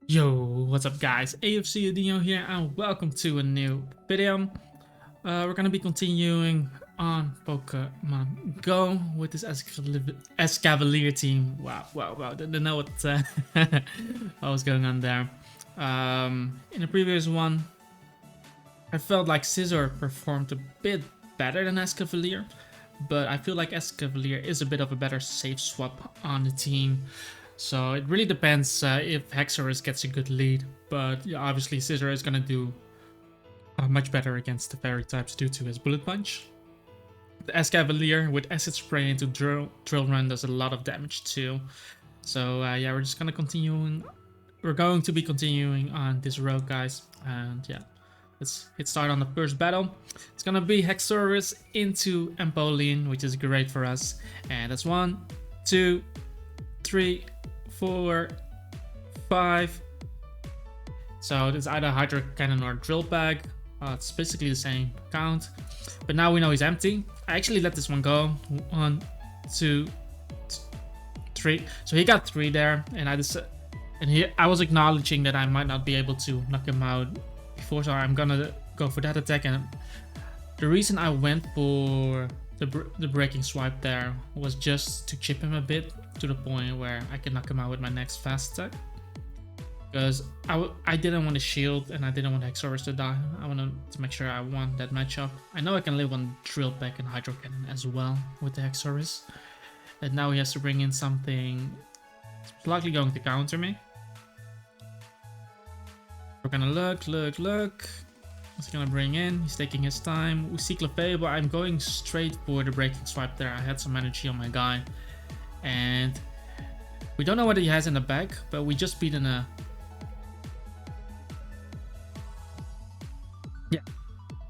Yo, what's up guys? AFC Dino here and welcome to a new video. We're gonna be continuing on Pokemon Go with this Escavalier team. Wow, didn't know what, what was going on there. In the previous one, I felt like Scizor performed a bit better than Escavalier, but I feel like Escavalier is a bit of a better safe swap on the team. So it really depends if HAXORUS gets a good lead, but yeah, obviously Scizor is going to do much better against the fairy types due to his Bullet Punch. The Escavalier with Acid Spray into Drill Run does a lot of damage too. So yeah, we're just going to continue. We're going to be continuing on this road, guys, and yeah. Let's hit start on the first battle. It's gonna be HAXORUS into Empoleon, which is great for us. And that's 1, 2, 3, 4, 5. So it's either Hydro Cannon or Drill Bag. It's basically the same count. But now we know he's empty. I actually let this one go. 1, 2, 3. So he got 3 there, and I was acknowledging that I might not be able to knock him out before, so I'm gonna go for that attack. And the reason I went for the breaking swipe there was just to chip him a bit to the point where I can knock him out with my next fast attack, because I didn't want to shield and I didn't want HAXORUS to die. I wanted to make sure I won that matchup. I know I can live on Drill Peck and Hydro Cannon as well with the HAXORUS, and now he has to bring in something that's likely going to counter me. We're gonna look. What's he gonna bring in? He's taking his time. We see Clefable. I'm going straight for the breaking swipe there. I had some energy on my guy. And we don't know what he has in the bag, but we just beat in a... Yeah.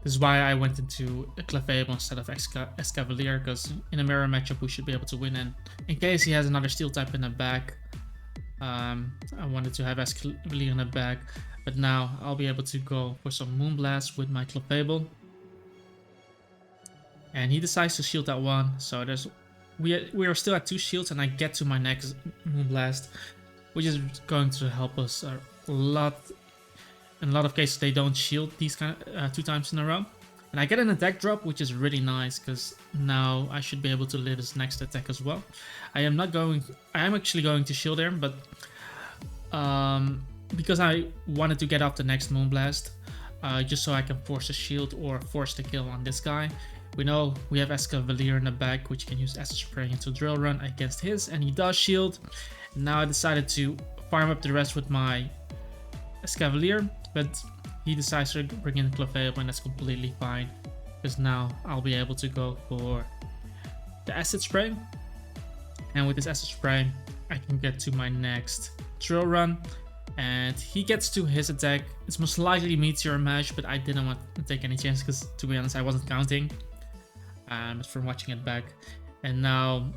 This is why I went into a Clefable instead of Escavalier, because in a mirror matchup we should be able to win. And in case he has another steel type in the bag, I wanted to have Escavalier in the bag. But now I'll be able to go for some Moonblast with my Clefable. And he decides to shield that one. So we are still at 2 shields, and I get to my next Moonblast, which is going to help us a lot. In a lot of cases, they don't shield these 2 times in a row. And I get an attack drop, which is really nice, because now I should be able to live his next attack as well. I am actually going to shield him, but because I wanted to get off the next Moonblast, just so I can force a shield or force the kill on this guy. We know we have Escavalier in the back, which can use Acid Spray into Drill Run against his, and he does shield. Now I decided to farm up the rest with my Escavalier, but he decides to bring in Clefable, and that's completely fine, because now I'll be able to go for the Acid Spray. And with this Acid Spray, I can get to my next Drill Run. And he gets to his attack. It's most likely Meteor Mash, but I didn't want to take any chance because, to be honest, I wasn't counting from watching it back. And now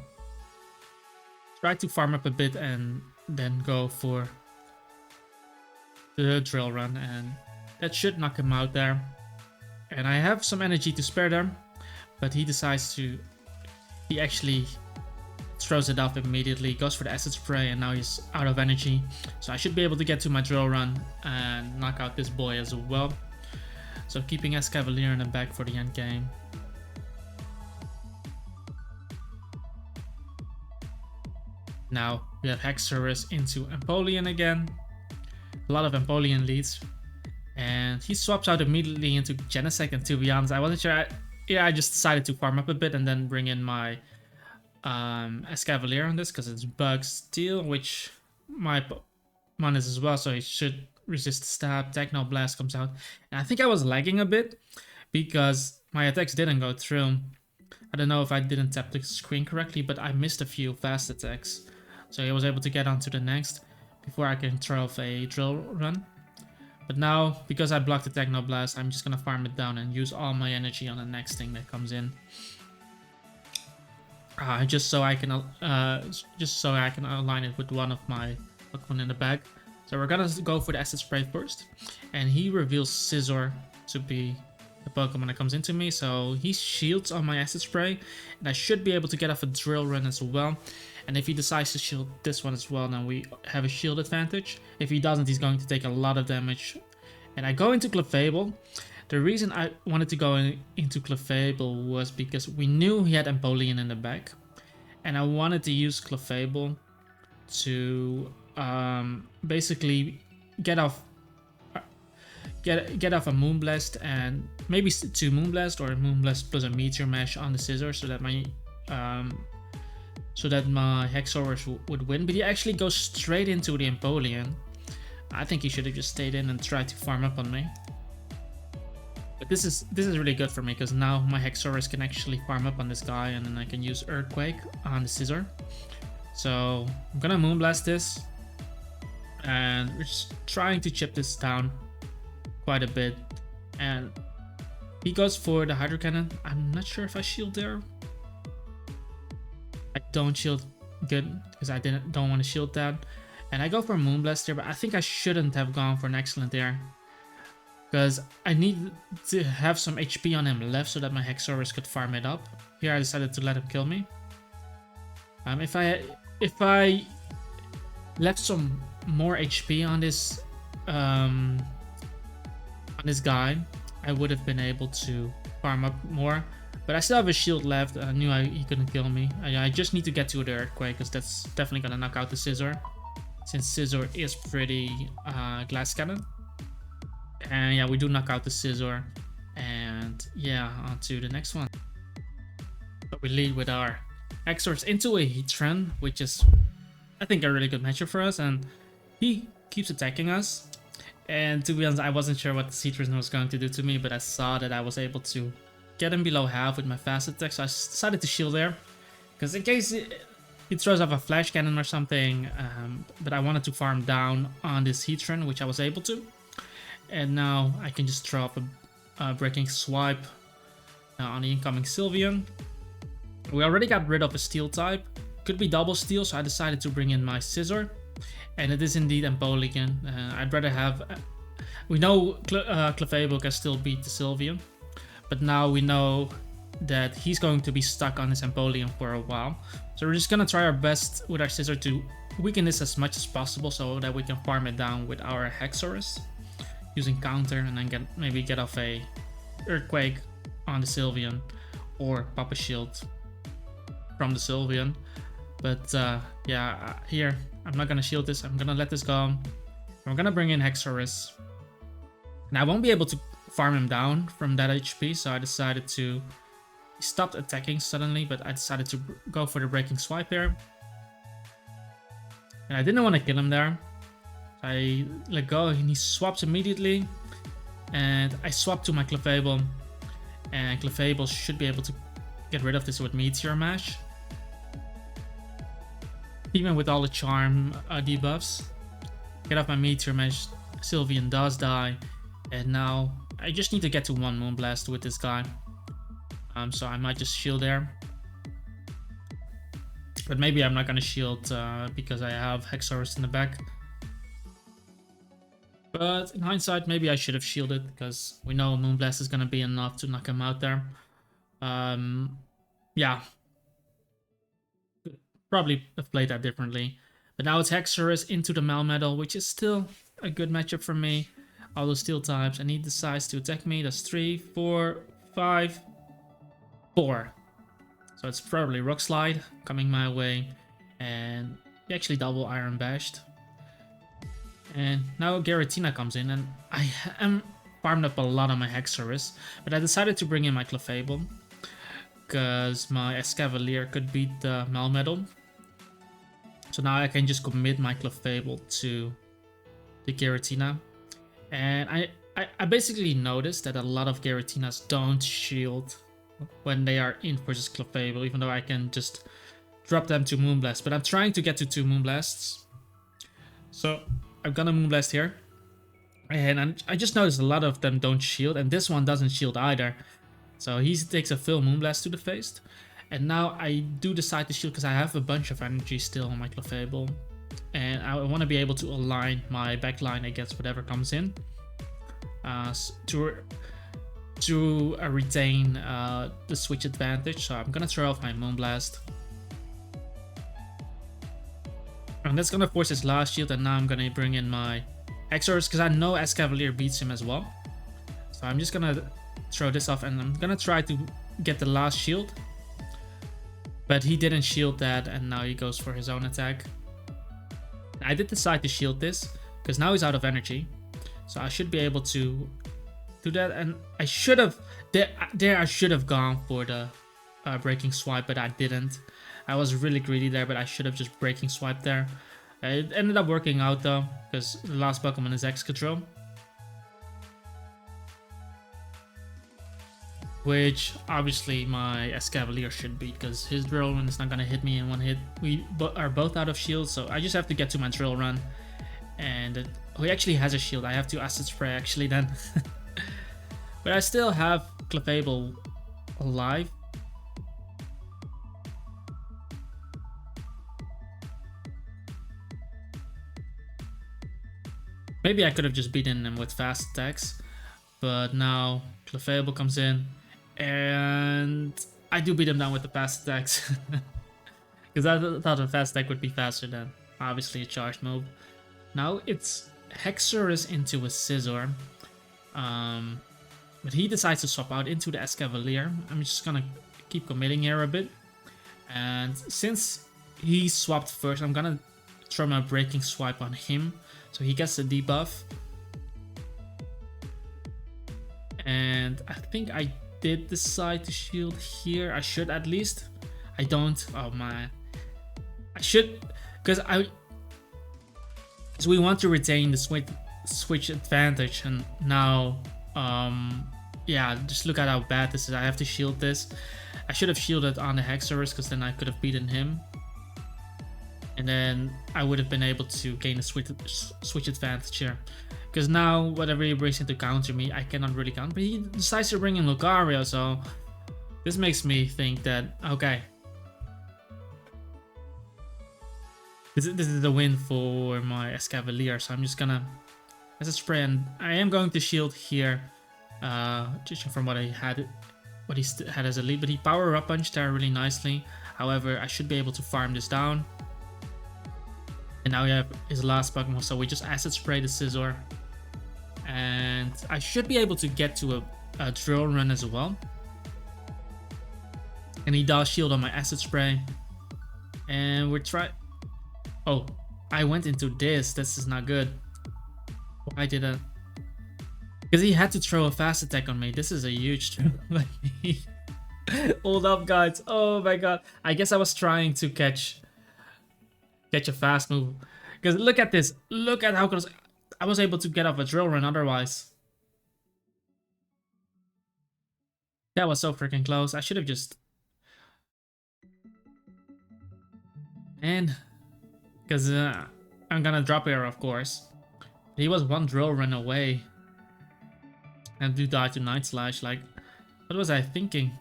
try to farm up a bit and then go for the Drill Run, and that should knock him out there. And I have some energy to spare there, but he decides to... He actually throws it off immediately, goes for the Acid Spray, and now he's out of energy. So I should be able to get to my Drill Run and knock out this boy as well. So keeping Escavalier in the back for the end game. Now we have HAXORUS into Empoleon again. A lot of Empoleon leads. And he swaps out immediately into Genesect, and to be honest, I wasn't sure. I just decided to farm up a bit and then bring in my Escavalier on this, because it's Bug Steel, which my Pokemon is as well, so it should resist stab. Techno Blast comes out, and I think I was lagging a bit because my attacks didn't go through. I don't know if I didn't tap the screen correctly, but I missed a few fast attacks, so I was able to get on to the next before I can throw off a Drill Run. But now, because I blocked the Techno Blast, I'm just gonna farm it down and use all my energy on the next thing that comes in. Just so I can align it with one of my Pokemon in the bag. So we're gonna go for the Acid Spray first, and he reveals Scizor to be the Pokemon that comes into me. So he shields on my Acid Spray, and I should be able to get off a Drill Run as well. And if he decides to shield this one as well, then we have a shield advantage. If he doesn't, he's going to take a lot of damage. And I go into Clefable. The reason I wanted to go into Clefable was because we knew he had Empoleon in the back. And I wanted to use Clefable to basically get off a Moonblast, and maybe 2 Moonblast, or a Moonblast plus a Meteor Mash on the Scizor, so that my HAXORUS would win. But he actually goes straight into the Empoleon. I think he should have just stayed in and tried to farm up on me. But this is really good for me, because now my HAXORUS can actually farm up on this guy, and then I can use Earthquake on the Scizor. So I'm gonna Moonblast this, and we're just trying to chip this down quite a bit. And he goes for the Hydro Cannon. I'm not sure if I shield there. I don't shield good because I don't want to shield that. And I go for a Moonblast here, but I think I shouldn't have gone for an Excellent there, because I need to have some HP on him left so that my HAXORUS could farm it up. Here I decided to let him kill me. If I left some more HP on this guy, I would have been able to farm up more. But I still have a shield left. I knew he couldn't kill me. I just need to get to the Earthquake, because that's definitely gonna knock out the Scizor, since Scizor is pretty Glass Cannon. And yeah, we do knock out the Scizor. And yeah, on to the next one. But we lead with our HAXORUS into a Heatran, which is, I think, a really good matchup for us. And he keeps attacking us. And to be honest, I wasn't sure what the Heatran was going to do to me, but I saw that I was able to get him below half with my fast attack. So I decided to shield there, because in case he throws off a Flash Cannon or something. But I wanted to farm down on this Heatran, which I was able to. And now I can just throw up a Breaking Swipe on the incoming Sylveon. We already got rid of a Steel type. Could be double Steel, so I decided to bring in my Scizor. And it is indeed Empoleon. I'd rather have... We know Clefable can still beat the Sylveon. But now we know that he's going to be stuck on his Empoleon for a while. So we're just going to try our best with our Scizor to weaken this as much as possible, so that we can farm it down with our HAXORUS. Using counter, and then maybe get off a Earthquake on the Sylveon, or pop a shield from the Sylveon. But yeah, here I'm not gonna shield this. I'm gonna let this go. I'm gonna bring in HAXORUS. Now I won't be able to farm him down from that HP, so I decided to... He stopped attacking suddenly, but I decided to go for the Breaking Swipe here. And I didn't want to kill him there. I let go and he swaps immediately, and I swap to my Clefable, and Clefable should be able to get rid of this with Meteor Mash. Even with all the charm debuffs. Get off my Meteor Mash, Sylveon does die, and now I just need to get to 1 Moonblast with this guy. So I might just shield there. But maybe I'm not gonna shield because I have HAXORUS in the back. But in hindsight, maybe I should have shielded, because we know Moonblast is going to be enough to knock him out there. Yeah. Could probably have played that differently. But now it's HAXORUS into the Melmetal, which is still a good matchup for me. All those Steel types, and he decides to attack me. That's 3, 4, 5, 4. So it's probably Rock Slide coming my way. And he actually double Iron Bashed. And now Giratina comes in, and I am farmed up a lot on my HAXORUS, but I decided to bring in my Clefable, because my Escavalier could beat the Melmetal. So now I can just commit my Clefable to the Giratina. And I basically noticed that a lot of Giratinas don't shield when they are in versus Clefable, even though I can just drop them to Moonblast. But I'm trying to get to 2 Moonblasts. So I'm gonna Moonblast here. And I just noticed a lot of them don't shield, and this one doesn't shield either. So he takes a full Moonblast to the face. And now I do decide to shield because I have a bunch of energy still on my Clefable. And I want to be able to align my backline against whatever comes in. To retain the switch advantage. So I'm gonna throw off my Moonblast. And that's gonna force his last shield, and now I'm gonna bring in my HAXORUS because I know Escavalier beats him as well. So I'm just gonna throw this off, and I'm gonna try to get the last shield. But he didn't shield that, and now he goes for his own attack. I did decide to shield this because now he's out of energy, so I should be able to do that. And I should have I should have gone for the breaking swipe, but I didn't. I was really greedy there, but I should have just breaking swipe there. It ended up working out though, because the last Pokemon is Excadrill, which obviously my Escavalier should beat because his Drill Run is not gonna hit me in one hit. We are both out of shield, so I just have to get to my Drill Run. And he actually has a shield. I have to Acid Spray actually then. But I still have Clefable alive. Maybe I could have just beaten him with fast attacks, but now Clefable comes in, and I do beat him down with the fast attacks. Because I thought a fast attack would be faster than obviously a charged move. Now it's HAXORUS into a Scizor. But he decides to swap out into the Escavalier. I'm just gonna keep committing here a bit. And since he swapped first, I'm gonna throw my breaking swipe on him, so he gets the debuff. And I think I did decide to shield here. I should at least. I don't. Oh man. I should, because we want to retain the switch advantage, and now yeah, just look at how bad this is. I have to shield this. I should have shielded on the HAXORUS because then I could have beaten him, and then I would have been able to gain a switch advantage here. Because now whatever he brings in to counter me, I cannot really counter. But he decides to bring in Lucario, so this makes me think that okay, this is the win for my Escavalier. So I'm just gonna as a spray, and I am going to shield here, judging from what he had as a lead. But he power up punched there really nicely. However, I should be able to farm this down. And now we have his last Pokemon, so we just Acid Spray the Scizor. And I should be able to get to a Drill Run as well. And he does shield on my Acid Spray. And we're trying... Oh, I went into this. This is not good. Why did I... Because he had to throw a fast attack on me. This is a huge throw by me. Hold up, guys. Oh my god. I guess I was trying to catch a fast move. Because look at this. Look at how close I was able to get off a Drill Run otherwise. That was so freaking close. I should have just... And... Because I'm gonna drop here, of course. He was one Drill Run away. And do die to Night Slash. Like, what was I thinking?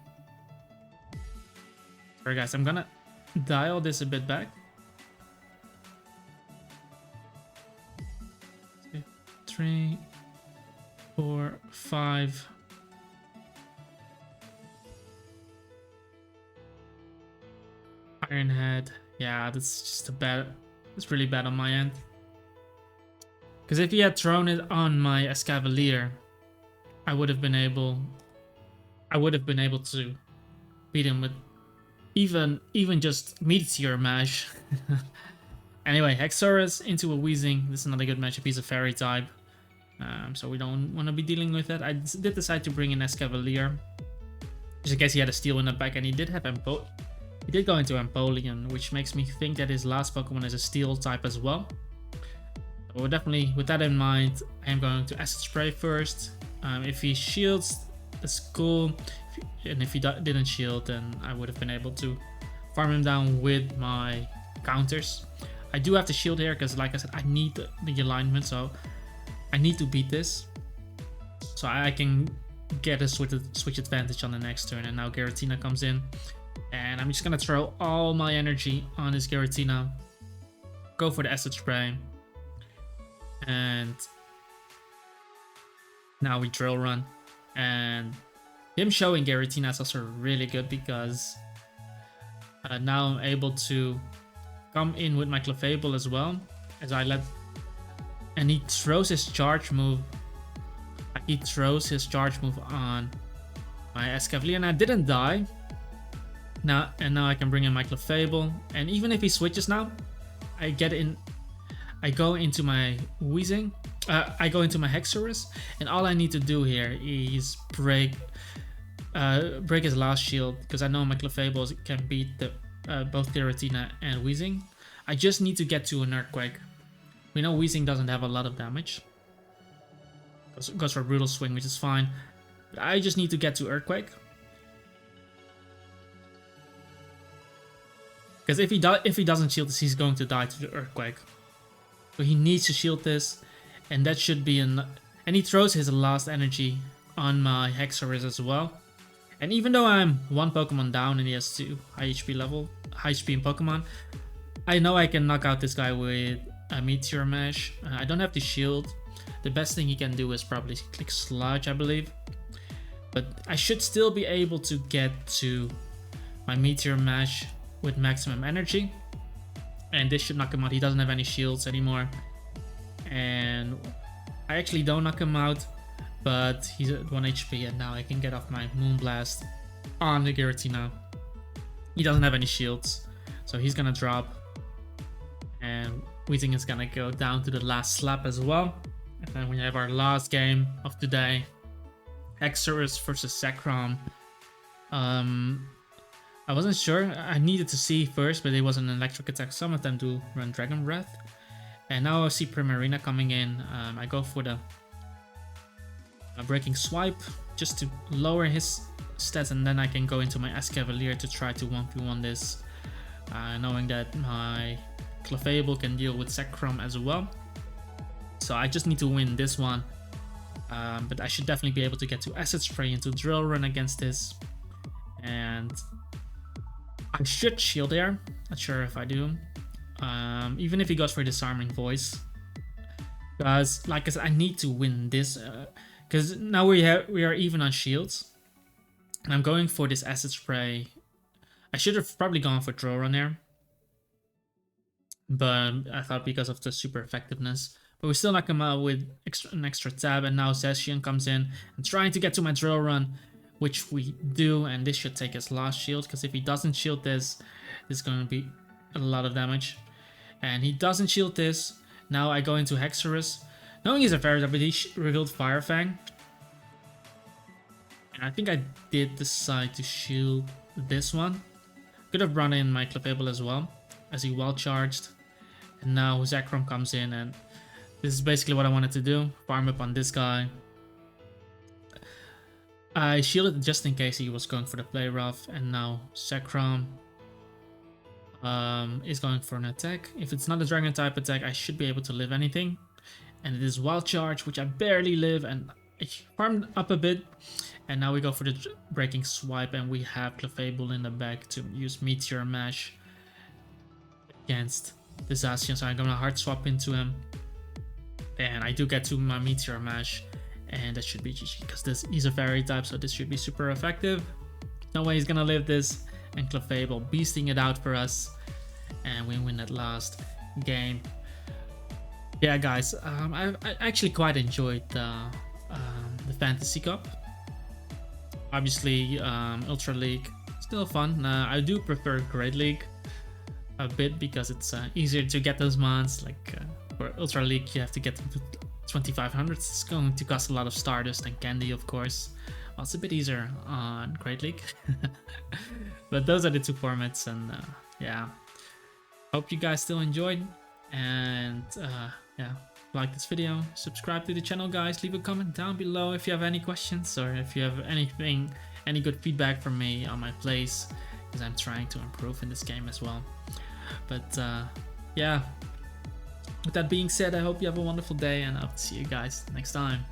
Sorry guys, I'm gonna dial this a bit back. 3, 4, 5. Iron Head. Yeah, that's just a bad. It's really bad on my end. Because if he had thrown it on my Escavalier, I would have been able to beat him with even just Meteor Mash. Anyway, HAXORUS into a Weezing. This is not a good matchup. He's a Fairy type. So we don't want to be dealing with that. I did decide to bring in Escavalier, just in case he had a Steel in the back, and he did have He did go into Empoleon, which makes me think that his last Pokemon is a Steel type as well. So definitely, with that in mind, I am going to Acid Spray first. If he shields, that's cool. And if he didn't shield, then I would have been able to farm him down with my counters. I do have to shield here because, like I said, I need the alignment, so I need to beat this so I can get a switch advantage on the next turn. And now Giratina comes in, and I'm just gonna throw all my energy on this Giratina, go for the Acid Spray, and now we Drill Run. And him showing Giratina is also really good because now I'm able to come in with my Clefable as well, as I let, and he throws his charge move. He throws his charge move on my Escavalier, and I didn't die. Now I can bring in my Clefable, and even if he switches now, I go into my Weezing. I go into my HAXORUS, and all I need to do here is break his last shield, because I know my Clefables can beat both Giratina and Weezing. I just need to get to an Earthquake. We know Weezing doesn't have a lot of damage. Goes for a Brutal Swing, which is fine. But I just need to get to Earthquake. Because if he doesn't shield this, he's going to die to the Earthquake. So he needs to shield this, and that should be and he throws his last energy on my HAXORUS as well. And even though I'm one Pokemon down and he has 2 high HP in Pokemon, I know I can knock out this guy with a Meteor Mash. I don't have to shield. The best thing he can do is probably click Sludge, I believe. But I should still be able to get to my Meteor Mash with maximum energy. And this should knock him out. He doesn't have any shields anymore. And I actually don't knock him out, but he's at 1 HP, and now I can get off my Moonblast on the Giratina. He doesn't have any shields, so he's gonna drop. And Weezing is gonna go down to the last slap as well. And then we have our last game of the day. HAXORUS versus Zekrom. I wasn't sure. I needed to see first, but it was an electric attack. Some of them do run Dragon Breath. And now I see Primarina coming in. I go for the Breaking Swipe just to lower his stats, and then I can go into my Escavalier to try to 1v1 this, knowing that my Clefable can deal with Zekrom as well. So I just need to win this one, but I should definitely be able to get to Acid Spray into Drill Run against this, and I should shield there. Not sure if I do. Even if he goes for Disarming Voice, because like I said, I need to win this, because now we are even on shields, and I'm going for this Acid Spray. I should have probably gone for Drill Run there, but I thought because of the super effectiveness. But we still knock him out with an extra tab, and now Zacian comes in and trying to get to my Drill Run, which we do, and this should take his last shield, because if he doesn't shield this, it's going to be a lot of damage. And he doesn't shield this. Now I go into HAXORUS, knowing he's a fairy type, but he revealed Fire Fang. And I think I did decide to shield this one. Could have run in my Clefable as well, as he well charged. And now Zekrom comes in, and this is basically what I wanted to do. Farm up on this guy. I shielded just in case he was going for the Play Rough, and now Zekrom is going for an attack. If it's not a Dragon type attack, I should be able to live anything. And it is Wild Charge, which I barely live, and I farmed up a bit. And now we go for the Breaking Swipe, and we have Clefable in the back to use Meteor Mash against the Zacian. So I'm gonna hard swap into him, and I do get to my Meteor Mash, and that should be GG, because he's a fairy type, so this should be super effective. No way he's gonna live this, and Clefable beasting it out for us, and we win that last game. Yeah, guys, I actually quite enjoyed the Fantasy Cup. Obviously, Ultra League still fun. I do prefer Great League a bit, because it's easier to get those mons. Like for Ultra League, you have to get them to 2500. It's going to cost a lot of Stardust and candy, of course. Well, it's a bit easier on Great League. But those are the two formats, and yeah, hope you guys still enjoyed, and yeah, like this video, subscribe to the channel, guys. Leave a comment down below if you have any questions, or if you have any good feedback from me on my plays, because I'm trying to improve in this game as well. But yeah, with that being said, I hope you have a wonderful day, and I'll see you guys next time.